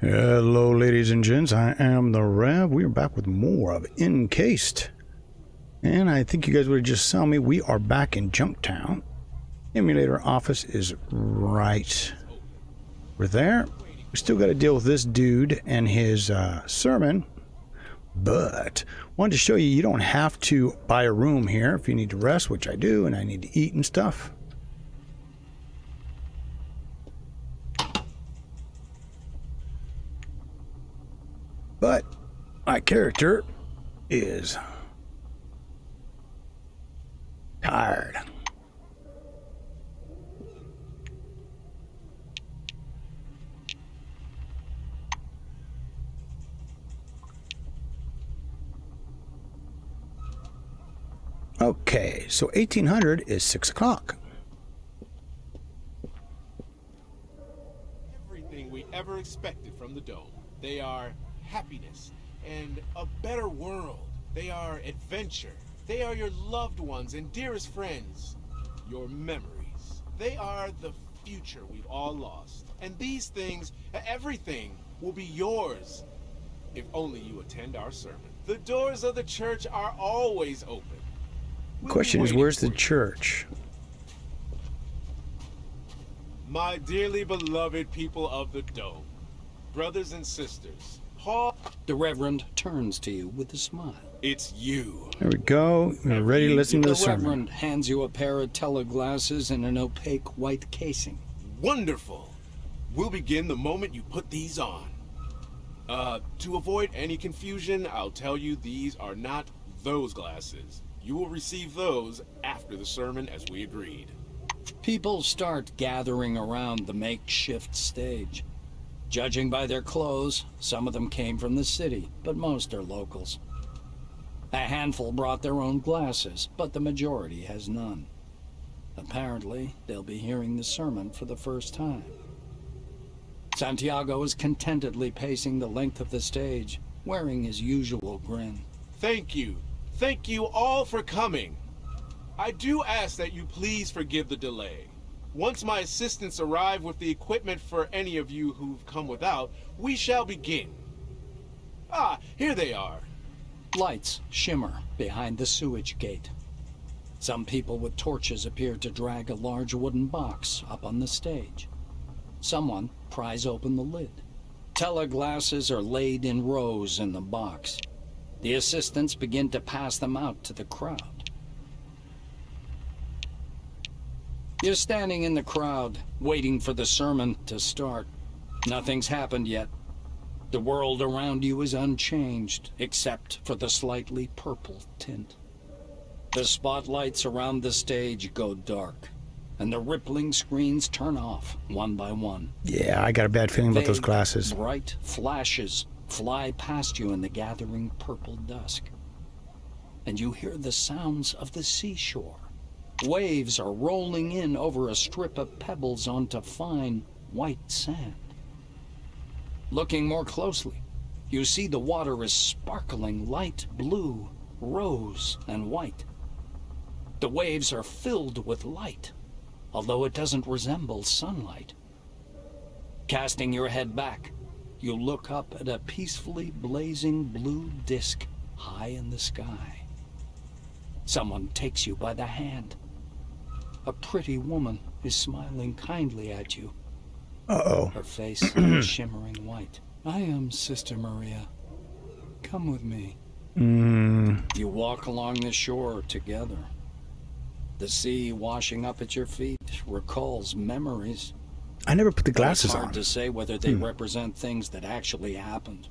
Hello, ladies and gents. I am the Rev. We are back with more of Encased. And I think you guys would have just saw me. We are back in Junktown. Emulator office is right over there. We still got to deal with this dude and his sermon. But wanted to show you, you don't have to buy a room here if you need to rest, which I do, and I need to eat and stuff. But my character is tired. Okay, so 1800 is 6 o'clock. Everything we ever expected from the Dome. They are happiness and a better world. They are adventure. They are your loved ones and dearest friends. Your memories. They are the future we've all lost. And these things, everything, will be yours if only you attend our sermon. The doors of the church are always open. The question is, where's the church? My dearly beloved people of the Dome, brothers and sisters, Paul... The Reverend turns to you with a smile. It's you. There we go. We're ready to listen to the sermon. The Reverend hands you a pair of teleglasses and an opaque white casing. Wonderful. We'll begin the moment you put these on. To avoid any confusion, I'll tell you these are not those glasses. You will receive those after the sermon as we agreed. People start gathering around the makeshift stage. Judging by their clothes, some of them came from the city, but most are locals. A handful brought their own glasses, but the majority has none. Apparently, they'll be hearing the sermon for the first time. Santiago is contentedly pacing the length of the stage, wearing his usual grin. Thank you. Thank you all for coming. I do ask that you please forgive the delay. Once my assistants arrive with the equipment for any of you who've come without, we shall begin. Ah, here they are. Lights shimmer behind the sewage gate. Some people with torches appear to drag a large wooden box up on the stage. Someone pries open the lid. Teleglasses are laid in rows in the box. The assistants begin to pass them out to the crowd. You're standing in the crowd, waiting for the sermon to start. Nothing's happened yet. The world around you is unchanged, except for the slightly purple tint. The spotlights around the stage go dark, and the rippling screens turn off one by one. Yeah, I got a bad feeling about those glasses. Bright flashes fly past you in the gathering purple dusk. And you hear the sounds of the seashore. Waves are rolling in over a strip of pebbles onto fine, white sand. Looking more closely, you see the water is sparkling light blue, rose, and white. The waves are filled with light, although it doesn't resemble sunlight. Casting your head back, you look up at a peacefully blazing blue disk high in the sky. Someone takes you by the hand. A pretty woman is smiling kindly at you. Uh-oh. Her face is shimmering white. I am Sister Maria. Come with me. You walk along the shore together. The sea washing up at your feet recalls memories. I never put the glasses on. It's hard to say whether they represent things that actually happened.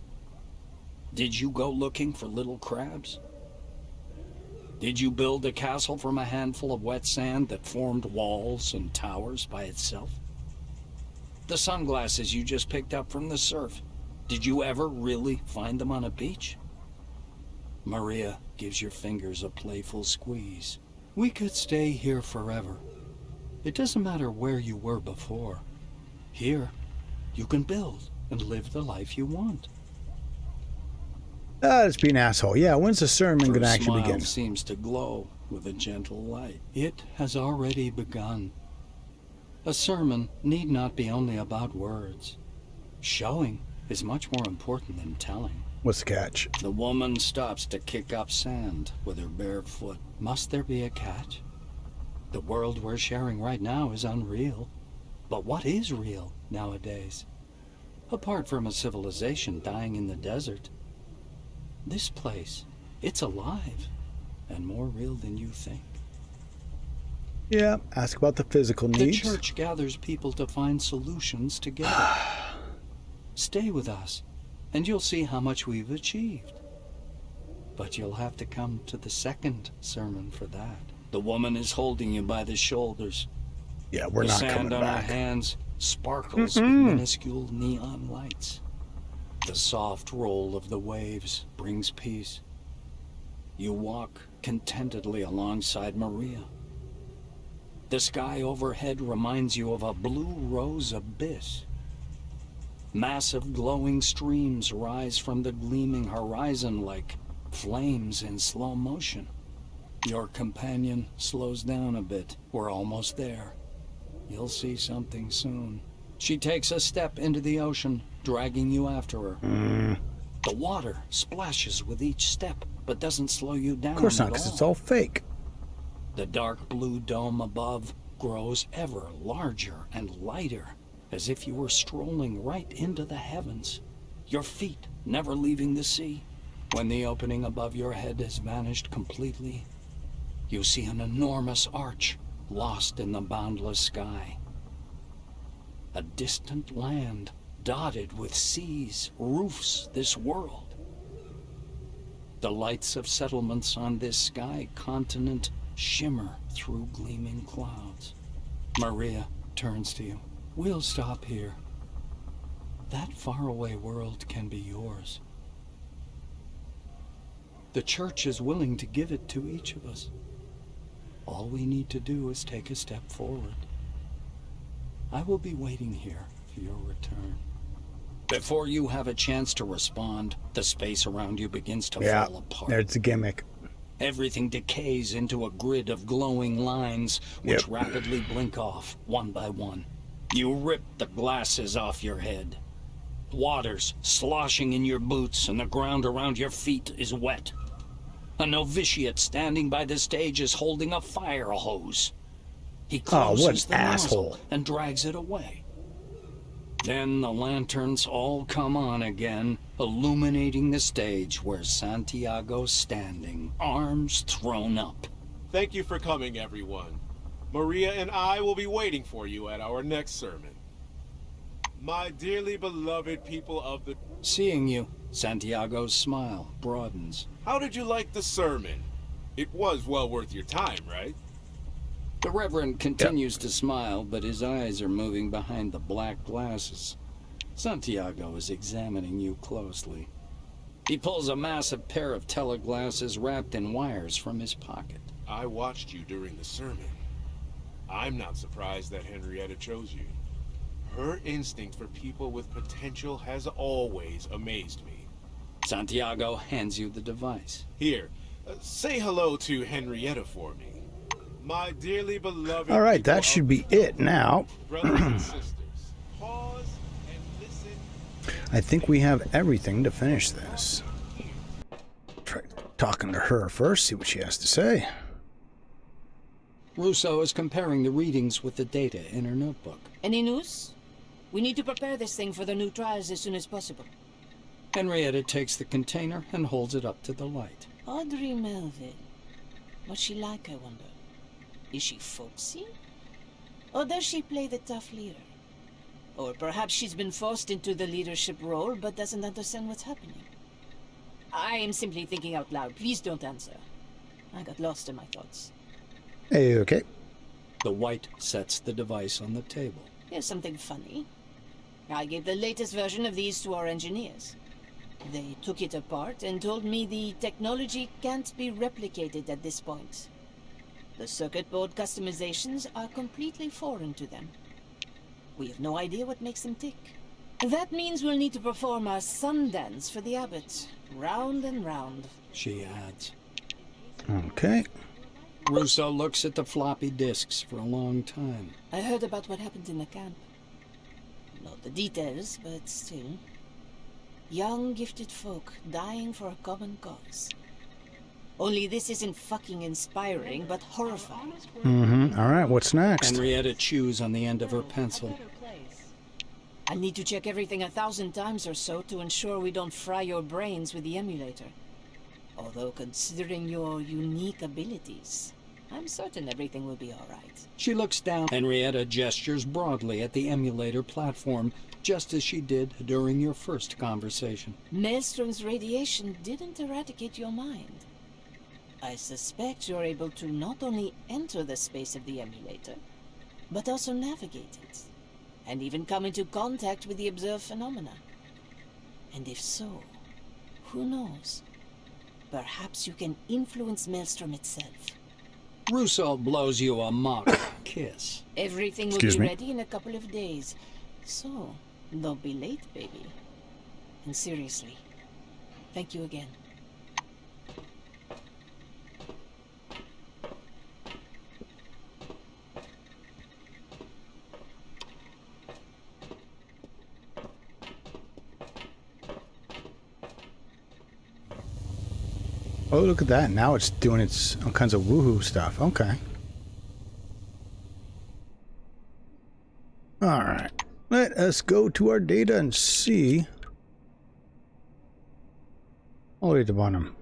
Did you go looking for little crabs? Did you build a castle from a handful of wet sand that formed walls and towers by itself? The sunglasses you just picked up from the surf, did you ever really find them on a beach? Maria gives your fingers a playful squeeze. We could stay here forever. It doesn't matter where you were before. Here, you can build and live the life you want. Let's be an asshole. Yeah, when's the sermon going to actually begin? Seems to glow with a gentle light. It has already begun. A sermon need not be only about words. Showing is much more important than telling. What's the catch? The woman stops to kick up sand with her bare foot. Must there be a catch? The world we're sharing right now is unreal. But what is real nowadays? Apart from a civilization dying in the desert, this place, it's alive and more real than you think. Yeah, ask about the physical The needs. church gathers people to find solutions together. Stay with us, and you'll see how much we've achieved. But you'll have to come to the second sermon for that. The woman is holding you by the shoulders. Yeah, we're not coming The sand on her back. hands sparkles with minuscule neon lights. The soft roll of the waves brings peace. You walk contentedly alongside Maria. The sky overhead reminds you of a blue rose abyss. Massive glowing streams rise from the gleaming horizon like flames in slow motion. Your companion slows down a bit. We're almost there. You'll see something soon. She takes a step into the ocean, dragging you after her. The water splashes with each step, but doesn't slow you down. Of course not, at because all. it's all fake. The dark blue dome above grows ever larger and lighter, as if you were strolling right into the heavens, your feet never leaving the sea. When the opening above your head has vanished completely, you see an enormous arch lost in the boundless sky. A distant land dotted with seas roofs this world. The lights of settlements on this sky continent shimmer through gleaming clouds. Maria turns to you. We'll stop here. That faraway world can be yours. The church is willing to give it to each of us. All we need to do is take a step forward. I will be waiting here for your return. Before you have a chance to respond, the space around you begins to fall apart. There's a gimmick. Everything decays into a grid of glowing lines which rapidly blink off, one by one. You rip the glasses off your head. Water's sloshing in your boots and the ground around your feet is wet. A novitiate standing by the stage is holding a fire hose. He closes the nozzle and drags it away. Then the lanterns all come on again, illuminating the stage where Santiago's standing, arms thrown up. Thank you for coming, everyone. Maria and I will be waiting for you at our next sermon. My dearly beloved people of the... Seeing you, Santiago's smile broadens. How did you like the sermon? It was well worth your time, right? The Reverend continues to smile, but his eyes are moving behind the black glasses. Santiago is examining you closely. He pulls a massive pair of teleglasses wrapped in wires from his pocket. I watched you during the sermon. I'm not surprised that Henrietta chose you. Her instinct for people with potential has always amazed me. Santiago hands you the device. Here, say hello to Henrietta for me. My dearly beloved... All right, that should be it now. Brothers and sisters, pause and listen. I think we have everything to finish this. Try talking to her first, see what she has to say. Russo is comparing the readings with the data in her notebook. Any news? We need to prepare this thing for the new trials as soon as possible. Henrietta takes the container and holds it up to the light. Audrey Melville. What's she like, I wonder? Is she folksy? Or does she play the tough leader? Or perhaps she's been forced into the leadership role but doesn't understand what's happening. I am simply thinking out loud. Please don't answer. I got lost in my thoughts. Hey, okay. The White sets the device on the table. Here's something funny. I gave the latest version of these to our engineers. They took it apart and told me the technology can't be replicated at this point. The circuit board customizations are completely foreign to them. We have no idea what makes them tick. That means we'll need to perform our sun dance for the abbot. Round and round. She adds. Okay. Russo looks at the floppy disks for a long time. I heard about what happened in the camp. Not the details, but still. Young, gifted folk dying for a common cause. Only this isn't fucking inspiring, but horrifying. All right, what's next? Henrietta chews on the end of her pencil. I'll need to check everything 1,000 times or so to ensure we don't fry your brains with the emulator. Although, considering your unique abilities, I'm certain everything will be all right. She looks down. Henrietta gestures broadly at the emulator platform, just as she did during your first conversation. Maelstrom's radiation didn't eradicate your mind. I suspect you're able to not only enter the space of the emulator, but also navigate it, and even come into contact with the observed phenomena. And if so, who knows? Perhaps you can influence Maelstrom itself. Russo blows you a mock kiss. Everything will be ready in a couple of days. So, don't be late, baby. And seriously, thank you again. Oh, look at that. Now it's doing its all kinds of woohoo stuff. Okay. Alright. Let us go to our data and see. All the way at the bottom.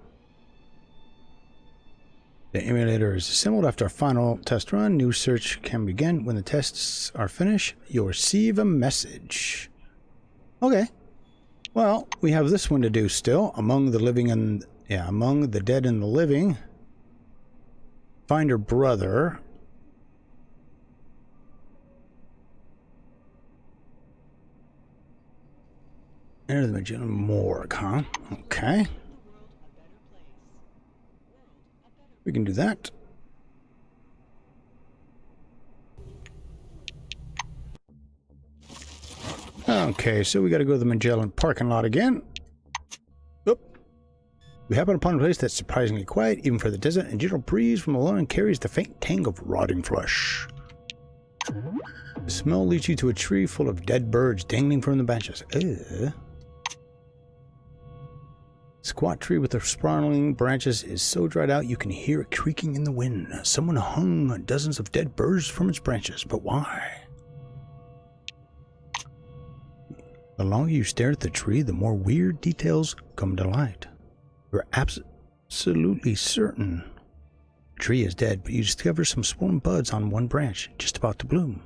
The emulator is assembled after a final test run. New search can begin. When the tests are finished, you'll receive a message. Okay. Well, we have this one to do still. Among the living and... yeah, among the dead and the living. Find her brother. Enter the Megellan morgue, huh? Okay. We can do that. Okay, so we got to go to the Megellan parking lot again. Oop. We happen upon a place that's surprisingly quiet, even for the desert, and gentle breeze from the lawn carries the faint tang of rotting flesh. The smell leads you to a tree full of dead birds dangling from the branches. Squat tree with the sprawling branches is so dried out you can hear it creaking in the wind. Someone hung dozens of dead birds from its branches, but why? The longer you stare at the tree, the more weird details come to light. You're absolutely certain the tree is dead, but you discover some swollen buds on one branch, just about to bloom.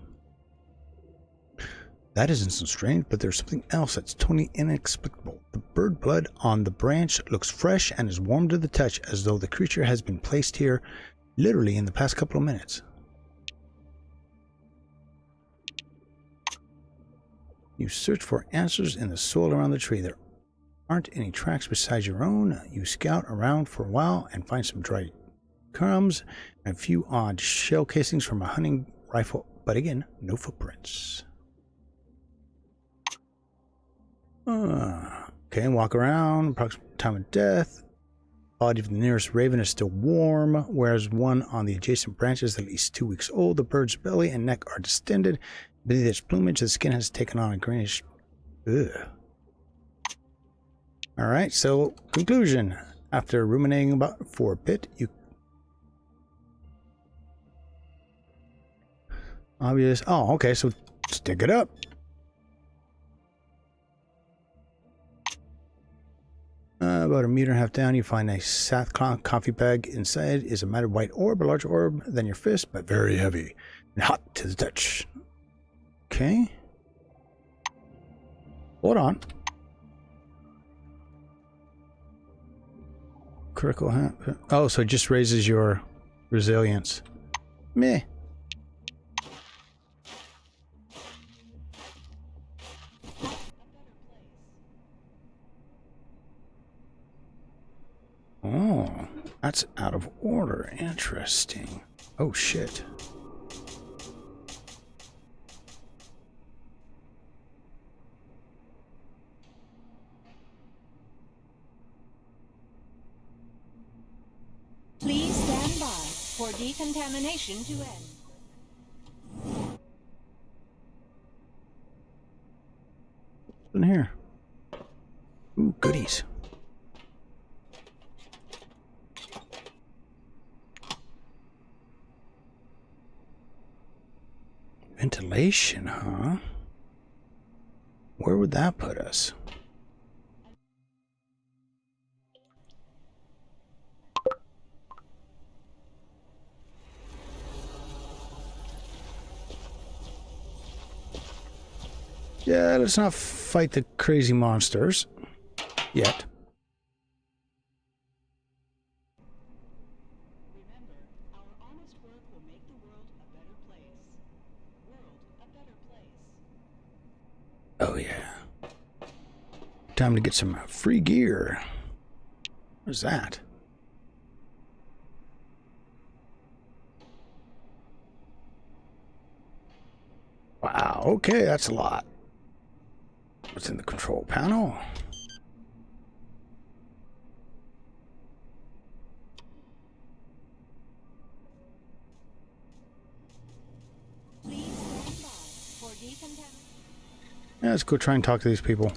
That isn't so strange, but there's something else that's totally inexplicable. The bird blood on the branch looks fresh and is warm to the touch, as though the creature has been placed here literally in the past couple of minutes. You search for answers in the soil around the tree. There aren't any tracks besides your own. You scout around for a while and find some dried crumbs and a few odd shell casings from a hunting rifle, but again, no footprints. Okay, walk around. Approximate time of death. Body of the nearest raven is still warm, whereas one on the adjacent branch is at least 2 weeks old. The bird's belly and neck are distended. Beneath its plumage, the skin has taken on a greenish... Ugh. Alright, so, conclusion. After ruminating about for a bit, you... Obvious... Oh, okay, so stick it up. About a meter and a half down, you find a sackcloth coffee bag. Inside is a matted white orb, a larger orb than your fist, but very heavy and hot to the touch. Okay. Hold on. Critical hat. Oh, so it just raises your resilience. Meh. Oh, that's out of order. Interesting. Oh, shit. Please stand by for decontamination to end. In here. Ooh, goodies. Ventilation, huh? Where would that put us? Yeah, let's not fight the crazy monsters yet. Remember, our honest work will make the world a better place. World a better place. Oh yeah. Time to get some free gear. What's that? Wow, okay, that's a lot. What's in the control panel? Please stand by for decontamination. Yeah, let's go try and talk to these people.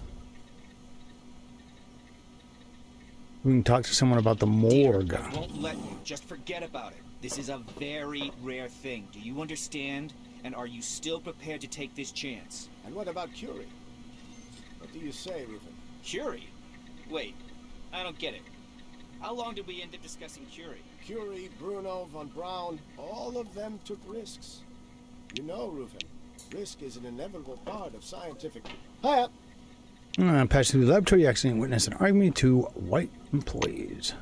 We can talk to someone about the morgue. I won't let you. Just forget about it. This is a very rare thing. Do you understand? And are you still prepared to take this chance? And what about Curie? What do you say, Reuben? Curie? Wait, I don't get it. How long did we end up discussing Curie? Curie, Bruno, von Braun, all of them took risks. You know, Reuben, risk is an inevitable part of scientific... Hiya! Passing through the laboratory, you accidentally witnessed an argument to white employees.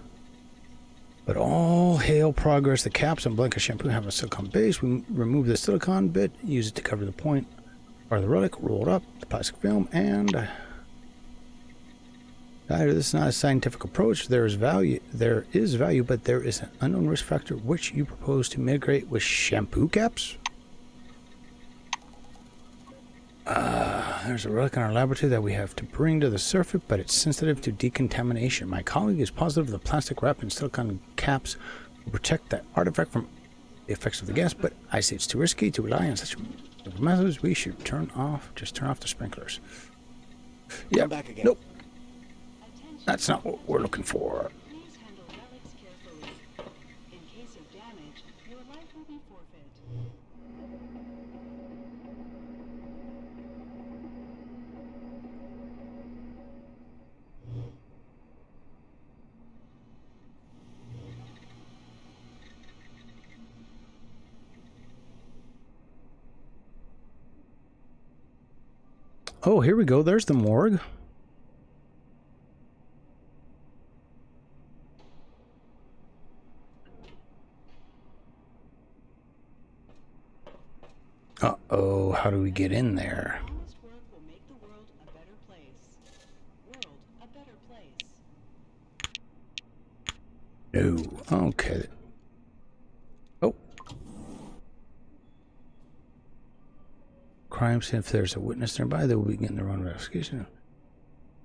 But all hail progress. The caps on Blanca shampoo have a silicone base. We remove the silicone bit, use it to cover the point or the relic, roll it up, the plastic film, and... This is not a scientific approach. There is value, but there is an unknown risk factor which you propose to mitigate with shampoo caps? There's a relic in our laboratory that we have to bring to the surface, but it's sensitive to decontamination. My colleague is positive the plastic wrap and silicone caps will protect that artifact from the effects of the gas, but I say it's too risky to rely on such methods. We should just turn off the sprinklers. Yeah, back again. nope. That's not what we're looking for. Please handle relics carefully. In case of damage, your life will be forfeit. Oh, here we go. There's the morgue. Uh-oh, how do we get in there? Honest work will make the world a better place. World a better place. No. Okay. Oh. Crimes, if there's a witness nearby, they will begin their own investigation.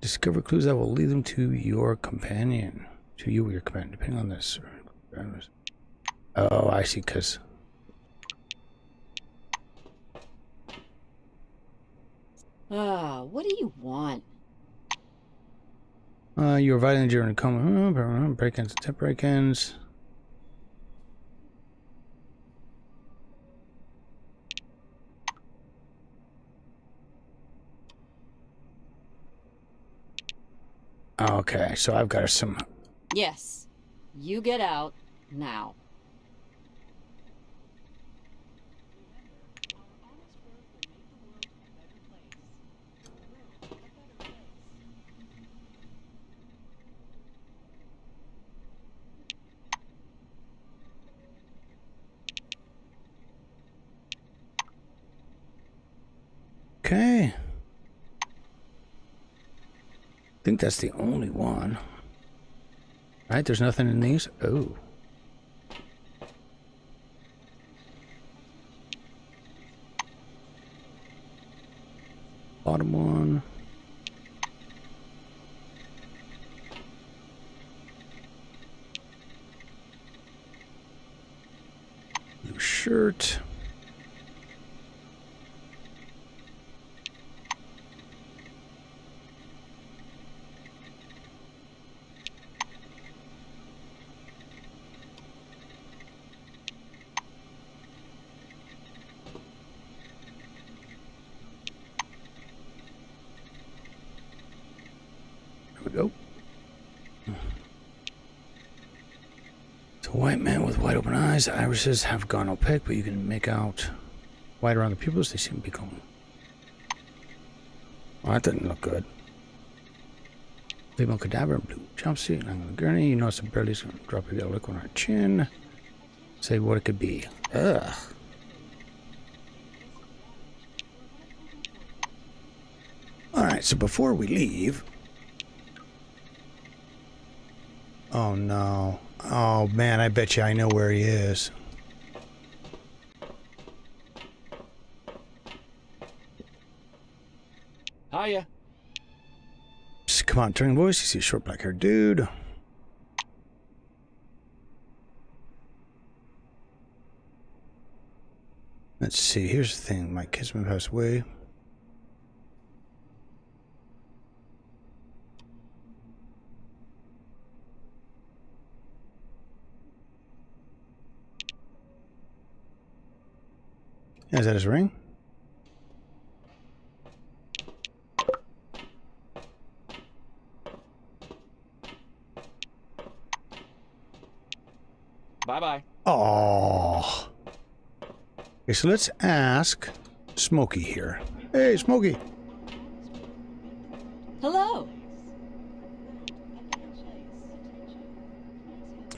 Discover clues that will lead them to your companion. To you or your companion, depending on this. Oh, I see, because... What do you want? You're violating the journey. Come break-ins, tip break-ins. Okay, so I've got some. Yes. You get out now. Okay. I think that's the only one. Right, there's nothing in these? Oh. Bottom one. Blue shirt. we go. It's a white man with wide open eyes. The irises have gone opaque, but you can make out white around the pupils. They seem to be going. Well, that didn't look good. Female cadaver, blue jumpsuit, and on the gurney. You notice the belly's going to drop a yellow liquid on her chin. Say what it could be. Ugh. Alright, so before we leave... Oh no. Oh man, I bet you I know where he is. Hiya. Just come on, turning voice. You see a short black haired dude. Let's see, here's the thing. My kids may pass away. Is that his ring? Bye-bye. Oh. Okay, so let's ask Smokey here. Hey, Smokey. Hello.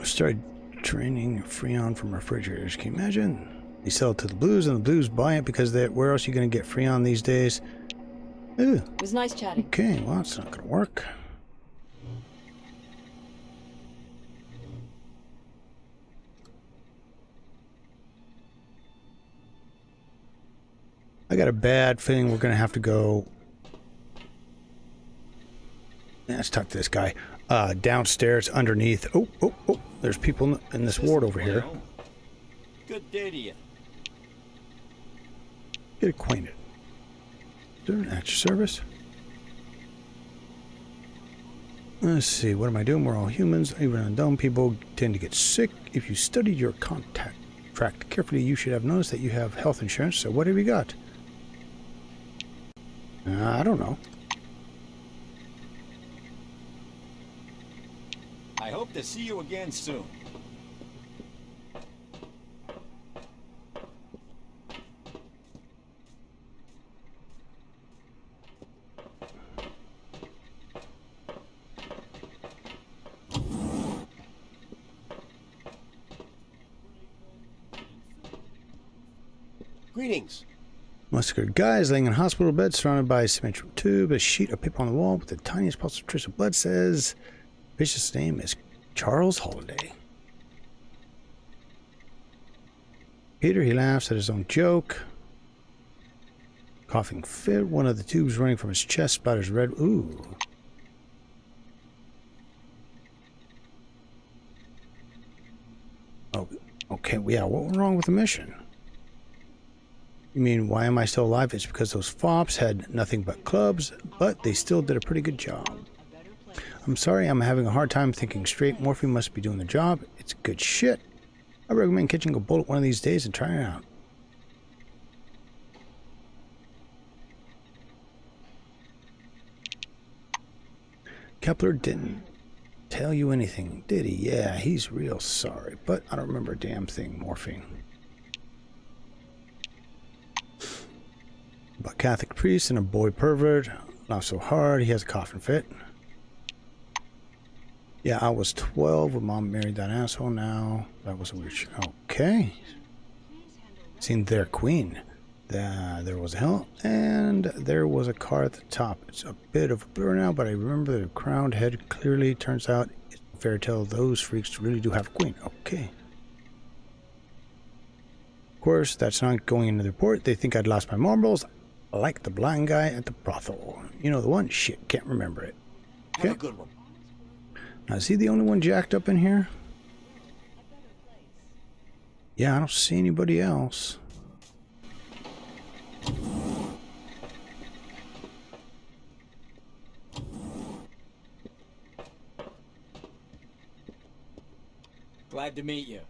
Started training Freon from refrigerators. Can you imagine? They sell it to the Blues, and the Blues buy it because where else are you going to get Freon these days? Ooh. It was nice chatting. Okay, well, it's not going to work. I got a bad feeling we're going to have to go... Let's talk to this guy. Downstairs, underneath. Oh, there's people in this ward over here. Good day to you. Get acquainted. Is there an at your service? Let's see, what am I doing? We're all humans. Even dumb people tend to get sick. If you studied your contact tract carefully, you should have noticed that you have health insurance. So what have you got? I don't know. I hope to see you again soon. Greetings. Muscular guy is laying in a hospital bed surrounded by a symmetrical tube. A sheet of paper on the wall with the tiniest pulse of trace of blood says, patient's name is Charles Holiday. Peter, he laughs at his own joke. Coughing fit. One of the tubes running from his chest splatters red. Ooh. Oh, okay. Yeah, what went wrong with the mission? You mean, why am I still alive? It's because those fops had nothing but clubs, but they still did a pretty good job. I'm sorry, I'm having a hard time thinking straight. Morphine must be doing the job. It's good shit. I recommend catching a bullet one of these days and trying it out. Kepler didn't tell you anything, did he? Yeah, he's real sorry, but I don't remember a damn thing, Morphine. About Catholic priest and a boy pervert. Not so hard, he has a coughing fit. Yeah, I was 12 when Mom married that asshole now. That was a weird shit. Okay. Seen their queen. There was a hill, and there was a car at the top. It's a bit of a blur now, but I remember the crowned head clearly. Turns out it's a fairy tale. Those freaks really do have a queen. Okay. Of course, that's not going into the report. They think I'd lost my marbles. Like the blind guy at the brothel. You know the one? Shit, can't remember it. Okay. Have a good one. Now, is he the only one jacked up in here? Yeah, I don't see anybody else. Glad to meet you.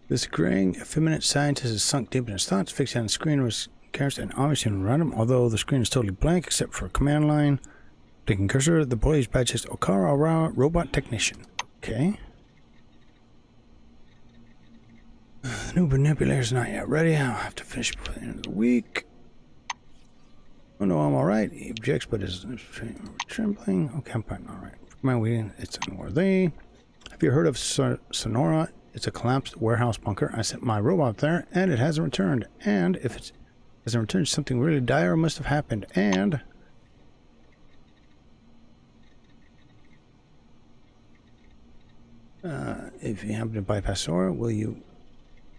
This graying, effeminate scientist is sunk deep in his thoughts, fixing on the screen with cameras and obviously random, although the screen is totally blank except for a command line. Taking cursor, the police badges Okara robot technician. Okay. The new manipulator's not yet ready. I'll have to finish before the end of the week. Oh no, I'm alright. He objects, but is trembling. Okay, I'm fine. Alright. My waiting. It's unworthy. Have you heard of Sonora? It's a collapsed warehouse bunker. I sent my robot there, and it hasn't returned. And if it hasn't returned, something really dire must have happened. And if you happen to bypass Sora, will you?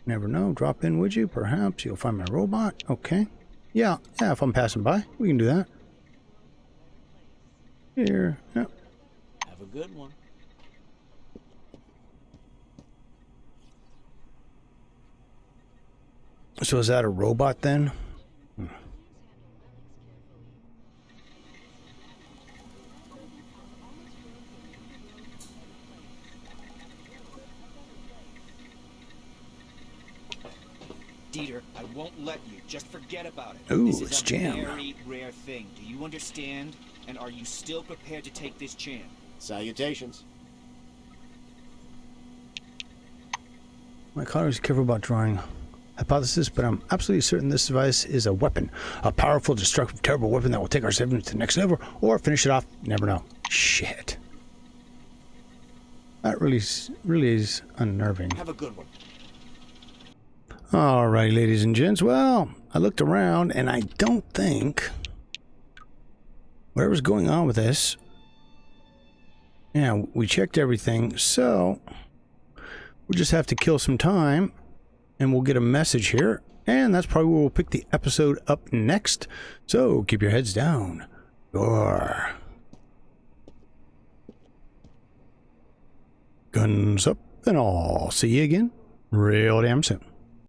Never know. Drop in, would you? Perhaps you'll find my robot. Okay. Yeah. If I'm passing by, we can do that. Here. Yep. Have a good one. So is that a robot then? Dieter, I won't let you. Just forget about it. Ooh, this is it's a jammed. very rare thing. Do you understand? And are you still prepared to take this chance? Salutations. My colleagues are careful about drawing hypothesis, but I'm absolutely certain this device is a weapon. A powerful, destructive, terrible weapon that will take our savings to the next level or finish it off. Never know. Shit. That really is unnerving. Have a good one. All right, ladies and gents. Well, I looked around and I don't think whatever's going on with this. Yeah, we checked everything, so we'll just have to kill some time and we'll get a message here. And that's probably where we'll pick the episode up next. So keep your heads down. Or guns up, and I'll see you again real damn soon.